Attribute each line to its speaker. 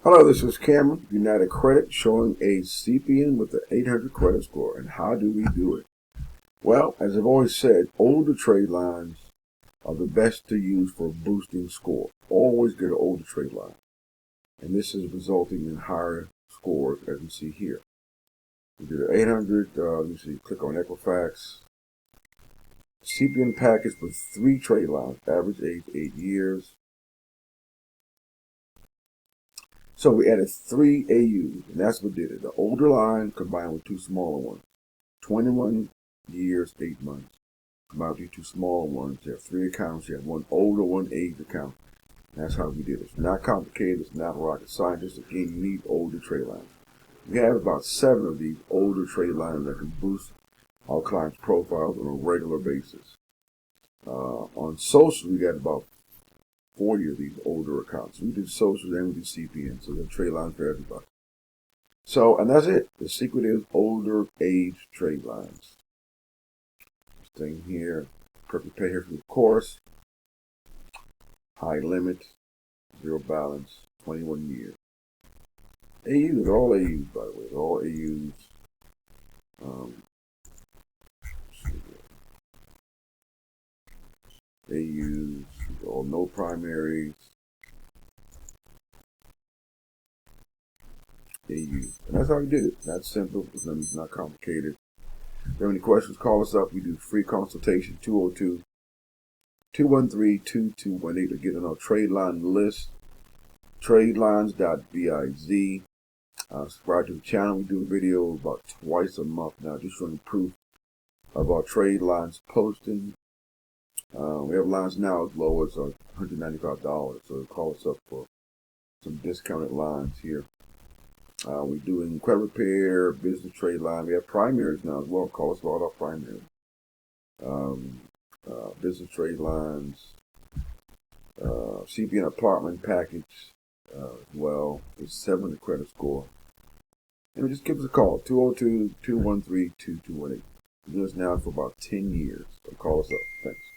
Speaker 1: Hello, this is Cameron, United Credit, showing a CPN with an 800 credit score. And how do we do it? Well, as I've always said, older trade lines are the best to use for boosting score. Always get an older trade line. And this is resulting in higher scores, as you see here. We did an 800, let me see, click on Equifax. CPN package with 3 trade lines, average age 8 years. So we added 3 AUs, and that's what did it. The older line combined with 2 smaller ones. 21 years, 8 months. Combined with 2 smaller ones. You have 3 accounts. You have 1 older, 1 aged account. And that's how we did it. It's not complicated. It's not rocket science. Just again, you need older trade lines. We have about 7 of these older trade lines that can boost our clients' profiles on a regular basis. On social, we got about 40 of these older accounts. We do social and we do CPN, so there's trade lines for everybody. So, and that's it. The secret is older age trade lines. This thing here, perfect pay here for the course. High limit, 0 balance, 21 years. AUs, all AUs, by the way, all AUs. AUs, all no primaries. AUs. And that's how we did it. That's simple. It's not complicated. If you have any questions, call us up. We do free consultation, 202-213-2218 to get on our trade line list. Tradelines.biz. Subscribe to the channel. We do a video about twice a month now, just showing proof of our trade lines posting. We have lines now as low as $195, so call us up for some discounted lines here. We're doing credit repair, business trade line. We have primaries now as well. Call us about our primaries. Business trade lines, CPN apartment package as well. It's 700 credit score. And just give us a call, 202-213-2218. We've been doing this now for about 10 years. So call us up. Thanks.